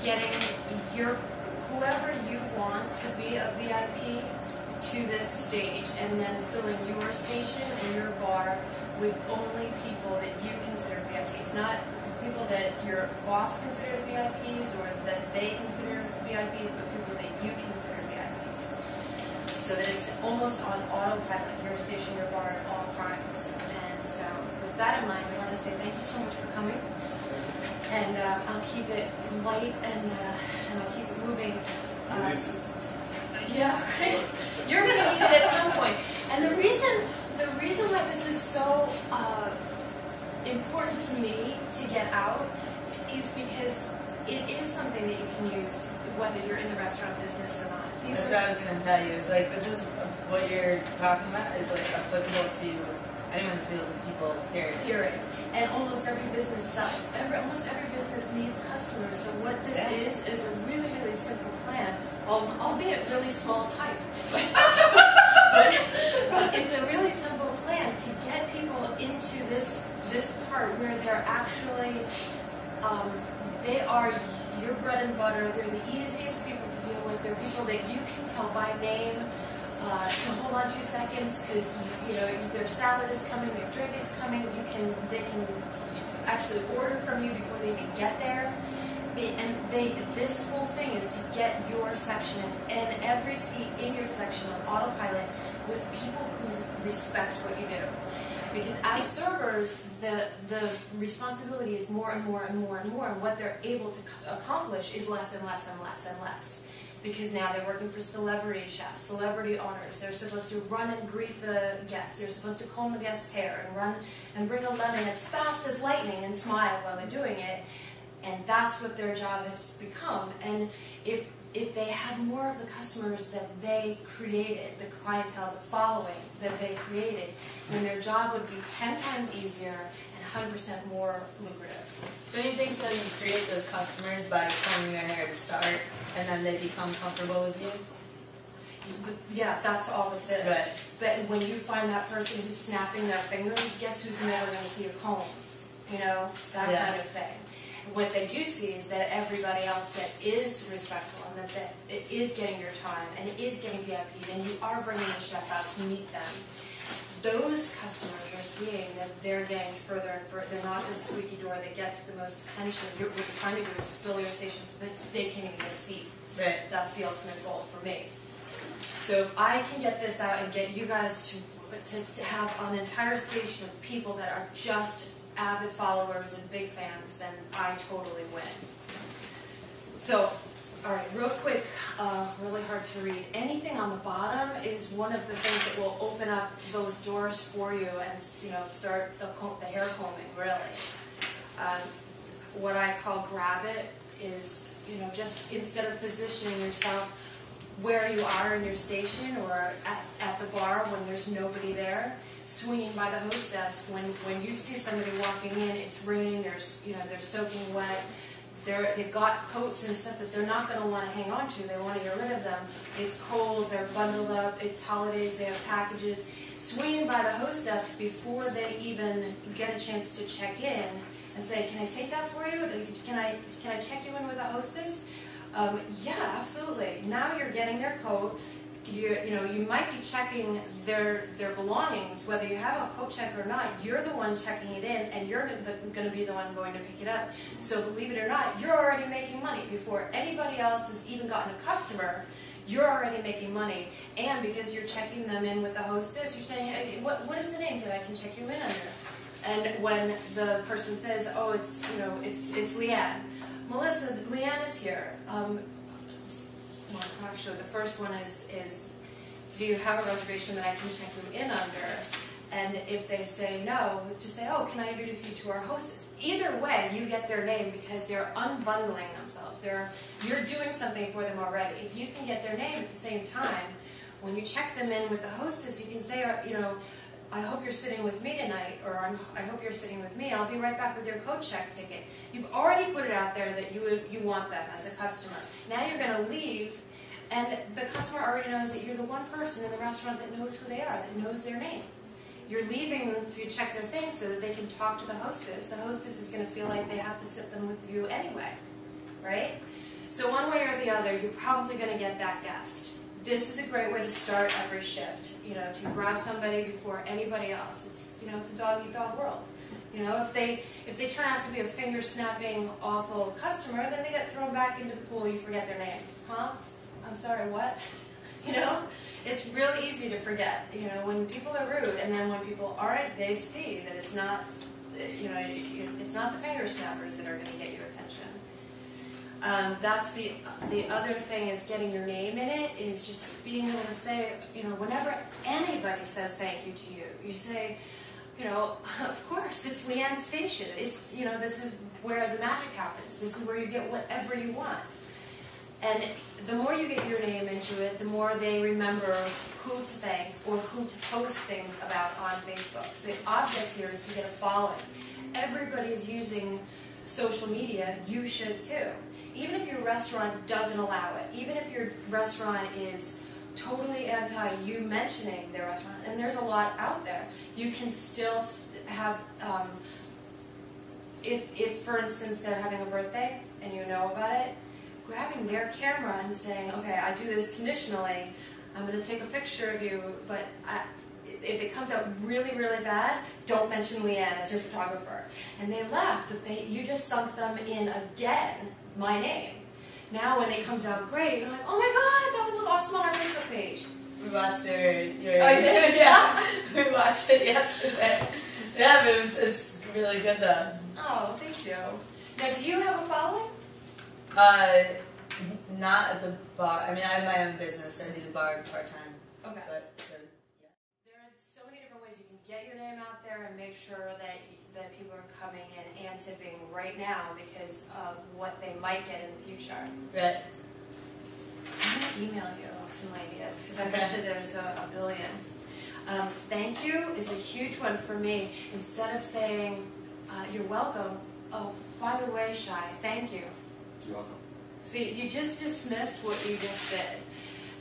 getting whoever you want to be a VIP to this stage, and then filling your station and your bar with only people that you consider VIPs, not people that your boss considers VIPs or that they consider VIPs, but people that you consider VIPs. So that it's almost on autopilot, your station, your bar at all times. And so with that in mind, I want to say thank you so much for coming. And I'll keep it light and I'll keep it moving. Yeah, right? You're going to need it at some point. And the reason why this is so important to me to get out is because it is something that you can use whether you're in the restaurant business or not. That's what I was going to tell you. It's like, this is what you're talking about is like applicable to anyone that deals with people, period. Period. And almost every business does. Almost every business needs customers. So what this is a really, really simple plan, albeit really small type. but it's a really simple plan to get people into this part where they're actually, they are your bread and butter. They're the easiest people to deal with. They're people that you can tell by name. To hold on 2 seconds because you know their salad is coming, their drink is coming. They can actually order from you before they even get there. This whole thing is to get your section and every seat in your section on autopilot with people who respect what you do. Because as servers, the responsibility is more and more and more and more, and what they're able to accomplish is less and less and less and less. Because now they're working for celebrity chefs, celebrity owners. They're supposed to run and greet the guests. They're supposed to comb the guest's hair and run and bring a lemon as fast as lightning and smile while they're doing it. And that's what their job has become. And if they had more of the customers that they created, the clientele, the following that they created, then their job would be 10 times easier and 100% more lucrative. Don't you think that you create those customers by combing their hair to start, and then they become comfortable with you? Yeah, that's all this is. Right. But when you find that person who's snapping their fingers, guess who's never going to see a comb? You know, that kind of thing. What they do see is that everybody else that is respectful and that is getting your time and is getting VIP, and you are bringing the chef out to meet them. Those customers are seeing that they're getting further and further. They're not the squeaky door that gets the most attention. What you're trying to do is fill your station so that they can't even get a seat. Right. That's the ultimate goal for me. So if I can get this out and get you guys to have an entire station of people that are just avid followers and big fans, then I totally win. So, all right, real quick, really hard to read. Anything on the bottom is one of the things that will open up those doors for you and start the hair combing, really. What I call grab it is, just instead of positioning yourself where you are in your station or at the bar when there's nobody there, swinging by the hostess. When you see somebody walking in, it's raining, they're soaking wet, they've got coats and stuff that they're not going to want to hang on to. They want to get rid of them. It's cold, they're bundled up, it's holidays, they have packages. Swinging by the hostess before they even get a chance to check in and say, "Can I take that for you? Can I check you in with a hostess?" Yeah, absolutely. Now you're getting their coat. You might be checking their belongings, whether you have a coat check or not. You're the one checking it in, and you're going to be the one going to pick it up. So believe it or not, you're already making money before anybody else has even gotten a customer. You're already making money, and because you're checking them in with the hostess, you're saying, "Hey, what is the name that I can check you in under?" And when the person says, "Oh, it's Leanne." Melissa, Leanne is here. Well, actually, the first one is, do you have a reservation that I can check you in under? And if they say no, just say, "Oh, can I introduce you to our hostess?" Either way, you get their name because they're unbundling themselves. You're doing something for them already. If you can get their name at the same time, when you check them in with the hostess, you can say, "I hope you're sitting with me tonight," or "I hope you're sitting with me. I'll be right back with your coat check ticket." You've already put it out there that you want them as a customer. Now you're going to leave, and the customer already knows that you're the one person in the restaurant that knows who they are, that knows their name. You're leaving to check their things so that they can talk to the hostess. The hostess is going to feel like they have to sit them with you anyway, right? So one way or the other, you're probably going to get that guest. This is a great way to start every shift, you know, to grab somebody before anybody else. It's, you know, it's a dog-eat-dog world. You know, if they turn out to be a finger-snapping, awful customer, then they get thrown back into the pool, you forget their name. Huh? I'm sorry, what? You know? It's really easy to forget, you know, when people are rude, and then when people aren't, they see that it's not, you know, it's not the finger snappers that are going to get your attention. That's the other thing is getting your name in it, is just being able to say, you know, whenever anybody says thank you to you, you say, you know, of course, it's Leanne's station. It's, you know, this is where the magic happens. This is where you get whatever you want. And the more you get your name into it, the more they remember who to thank or who to post things about on Facebook. The object here is to get a following. Everybody's using social media, you should too. Even if your restaurant doesn't allow it, even if your restaurant is totally anti you mentioning their restaurant, and there's a lot out there, you can still have, if for instance they're having a birthday and you know about it, grabbing their camera and saying, okay, I do this conditionally, I'm going to take a picture of you, but if it comes out really, really bad, don't mention Leanne as your photographer. And they laugh, but you just sunk them in again, my name. Now when it comes out great, you're like, oh my god, that would look awesome on our Facebook page. We watched your oh, you did? yeah, we watched it yesterday. Yeah, but it's really good though. Oh, thank you. Now, do you have a following? Not at the bar. I mean, I have my own business. I do the bar part-time. Okay. But, so, yeah. There are so many different ways you can get your name out there and make sure that people are coming in and tipping right now because of what they might get in the future. Right. I'm going to email you some ideas because I bet you there's a billion. Thank you is a huge one for me. Instead of saying, you're welcome, oh, by the way, Shai, thank you. You're welcome. See, you just dismissed what you just did.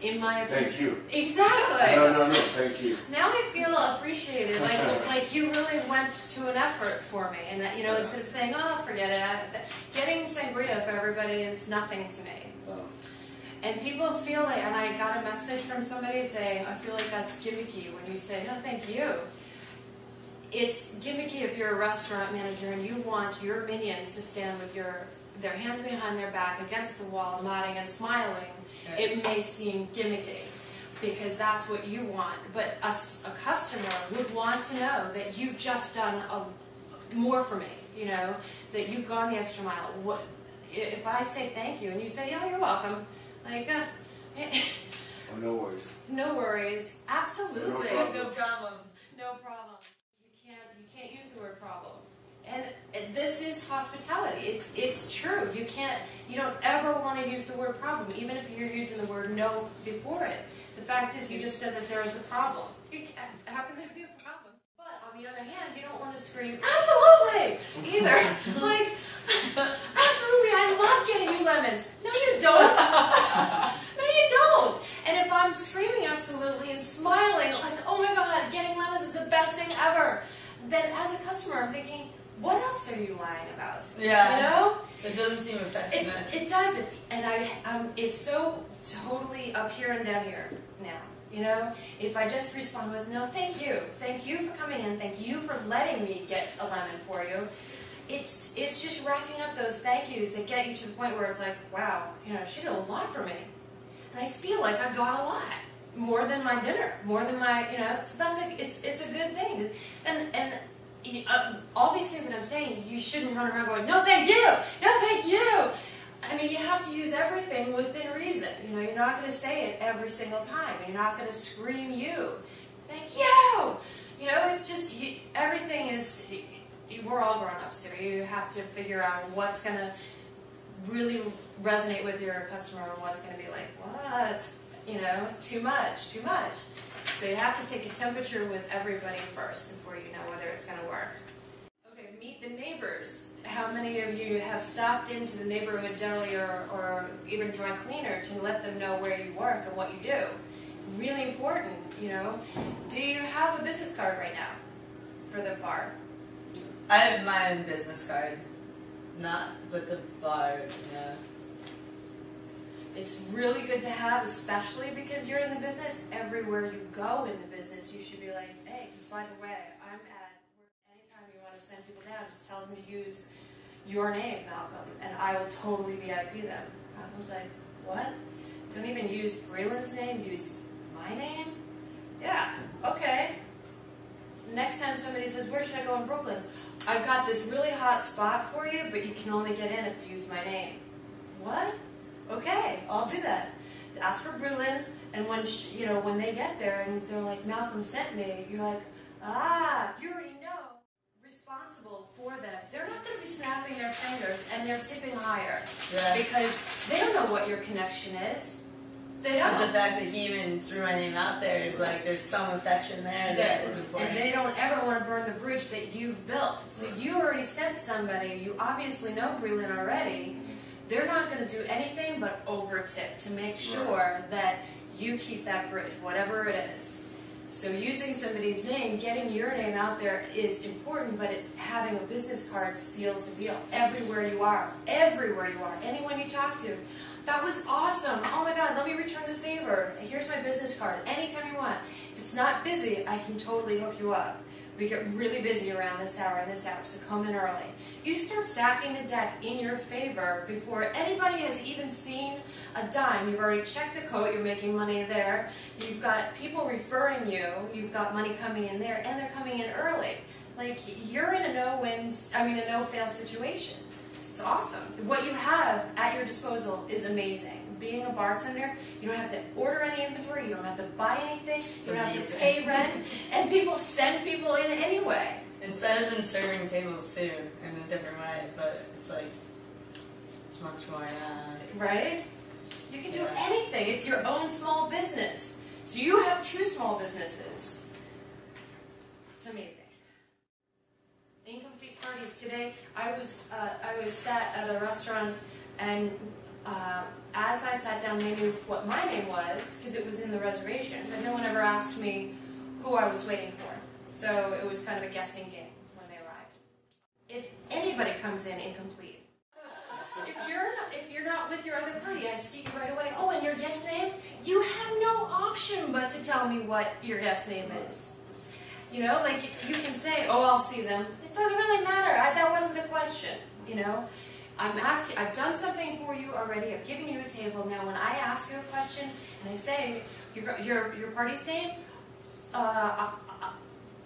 In my opinion. Thank you. Exactly. No, thank you. Now I feel appreciated, like you really went to an effort for me, and that, you know, instead of saying, oh, forget it, getting sangria for everybody is nothing to me. Oh. And people feel like, and I got a message from somebody saying, I feel like that's gimmicky when you say, no, thank you. It's gimmicky if you're a restaurant manager and you want your minions to stand with their hands behind their back against the wall, nodding and smiling. Okay. It may seem gimmicky because that's what you want, but a customer would want to know that you've just done more for me, you know, that you've gone the extra mile. If I say thank you and you say, oh, you're welcome, like, Oh, no worries. no worries, absolutely. No problem. No problem. No problem. You can't use the word problem. And this is hospitality. It's true. You don't ever want to use the word problem, even if you're using the word no before it. The fact is, you just said that there is a problem. How can there be a problem? But on the other hand, you don't want to scream, absolutely, either. Like, absolutely, I love getting you lemons. No, you don't. No, you don't. And if I'm screaming absolutely and smiling, like, oh my god, getting lemons is the best thing ever, then as a customer, I'm thinking, what else are you lying about? Yeah. You know? It doesn't seem affectionate. It doesn't. And it's so totally up here and down here now. You know? If I just respond with, no, thank you. Thank you for coming in. Thank you for letting me get a lemon for you. It's just racking up those thank yous that get you to the point where it's like, wow, you know, she did a lot for me. And I feel like I got a lot. More than my dinner. More than my, you know, so that's it's a good thing. And all these things that I'm saying, you shouldn't run around going, no, thank you! No, thank you! I mean, you have to use everything within reason. You know, you're not going to say it every single time. You're not going to scream you. Thank you! You know, it's just, everything is, we're all grown-ups here. You have to figure out what's going to really resonate with your customer and what's going to be like, what? You know, too much, too much. So you have to take a temperature with everybody first before you know whether it's going to work. Okay, meet the neighbors. How many of you have stopped into the neighborhood deli or even dry cleaner to let them know where you work and what you do? Really important, you know. Do you have a business card right now for the bar? I have my own business card. Not, but the bar, you know. It's really good to have, especially because you're in the business. Everywhere you go in the business, you should be like, hey, by the way, I'm at, anytime you want to send people down, just tell them to use your name, Malcolm, and I will totally VIP them. Malcolm's like, what? Don't even use Breland's name, use my name? Yeah, okay. Next time somebody says, where should I go in Brooklyn? I've got this really hot spot for you, but you can only get in if you use my name. What? Okay, I'll do that. Ask for Breland, and when they get there and they're like, Malcolm sent me, you're like, you already know. Responsible for them. They're not going to be snapping their fingers, and they're tipping higher. Yeah. Because they don't know what your connection is. They don't. But the fact that he even threw my name out there is like, there's some affection there that is important. And they don't ever want to burn the bridge that you've built. So you already sent somebody, you obviously know Breland already. They're not going to do anything but over-tip to make sure that you keep that bridge, whatever it is. So using somebody's name, getting your name out there is important, but having a business card seals the deal. Everywhere you are, anyone you talk to. That was awesome. Oh my God, let me return the favor. Here's my business card. Anytime you want. If it's not busy, I can totally hook you up. We get really busy around this hour and this hour, so come in early. You start stacking the deck in your favor before anybody has even seen a dime. You've already checked a coat, you're making money there. You've got people referring you, you've got money coming in there, and they're coming in early. Like, you're in a no-fail situation. It's awesome. What you have at your disposal is amazing. Being a bartender, you don't have to order any inventory, you don't have to buy anything, you don't have to pay rent, and people send people in anyway. It's better than serving tables too, in a different way, but it's like, it's much more, right? You can do anything. It's your own small business. So you have 2 small businesses. It's amazing. Incomplete parties. Today, I was sat at a restaurant, and as I sat down, they knew what my name was, because it was in the reservation, but no one ever asked me who I was waiting for. So it was kind of a guessing game when they arrived. If anybody comes in incomplete, if you're not with your other party, I see you right away, oh, and your guest name? You have no option but to tell me what your guest name is. You know, like, you can say, oh, I'll see them. It doesn't really matter. That wasn't the question, you know. I've done something for you already, I've given you a table. Now when I ask you a question and I say, your party's name,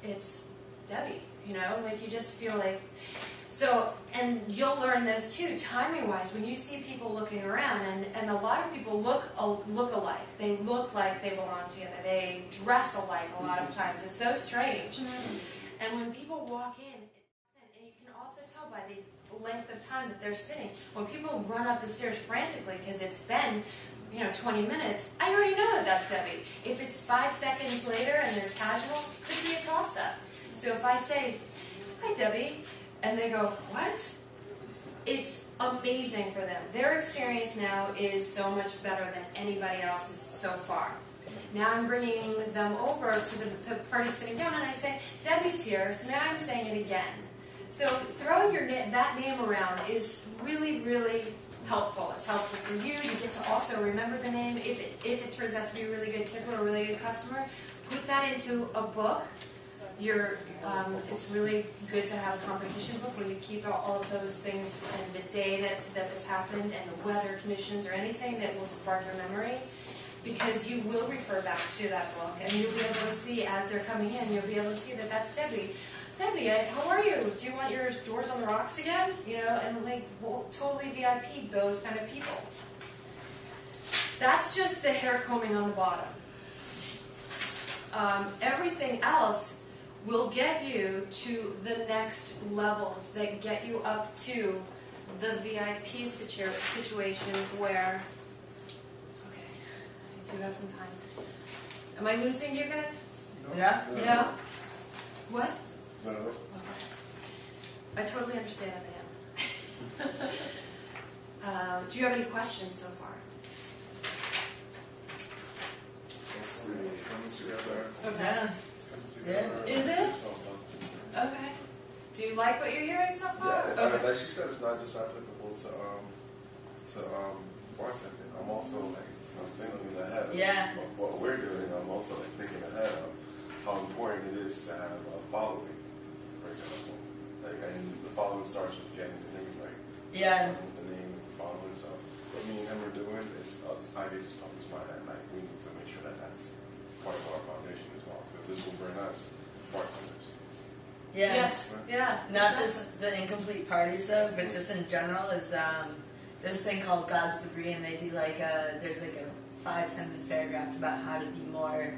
it's Debbie, you know, like, you just feel like, so, and you'll learn this too, timing-wise, when you see people looking around, and a lot of people look alike, they look like they belong together, they dress alike a lot of times, it's so strange. And when people walk in, and you can also tell by the length of time that they're sitting. When people run up the stairs frantically because it's been, 20 minutes, I already know that that's Debbie. If it's 5 seconds later and they're casual, it could be a toss-up. So if I say, hi Debbie, and they go, what? It's amazing for them. Their experience now is so much better than anybody else's so far. Now I'm bringing them over to the party sitting down, and I say, Debbie's here, so now I'm saying it again. So throwing that name around is really, really helpful. It's helpful for you. You get to also remember the name. If it turns out to be a really good tip or a really good customer, put that into a book. It's really good to have a composition book where you keep all of those things and the day that this happened and the weather conditions or anything that will spark your memory, because you will refer back to that book and you'll be able to see as they're coming in, you'll be able to see that that's Debbie. Debbie, how are you? Do you want your doors on the rocks again? And like, we'll totally VIP those kind of people. That's just the hair combing on the bottom. Everything else will get you to the next levels that get you up to the VIP situation where, okay, I do have some time. Am I losing you guys? Yeah. No? What? No. Okay. I totally understand at the end. Do you have any questions so far? It's coming together. Okay. It's coming together. Is it? Okay. Do you like what you're hearing so far? Yeah, Okay. like she said, it's not just applicable to bartending, I'm also like, I was thinking ahead of what we're doing. I'm also like thinking ahead of how important it is to have a following, for example. Like, and the following starts with getting the name right. The name, the following. So what me and him are doing is, I just talk to my head, like, we need to make sure that that's part of our foundation as well, because this will bring us bartenders. Yeah. Yes. Yeah. Not just the incomplete parties though, but just in general is there's this thing called God's Degree, and they do like there's like a 5-sentence paragraph about how to be more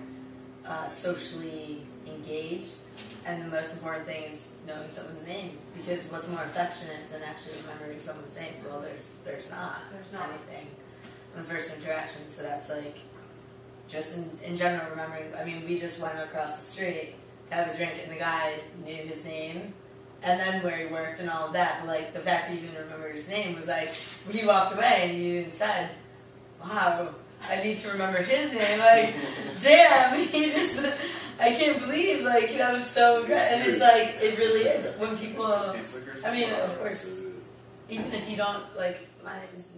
socially engaged, and the most important thing is knowing someone's name, because what's more affectionate than actually remembering someone's name? Well, there's not anything on the first interaction. So that's like just in general remembering. I mean, we just went across the street to have a drink, and the guy knew his name, and then where he worked and all of that. But like the fact that you even remembered his name was like, he walked away and you even said, "Wow, I need to remember his name." Like, damn, I can't believe, like, that was so good. And it's like, it really is. When people, I mean, of course, even if you don't, like, my name is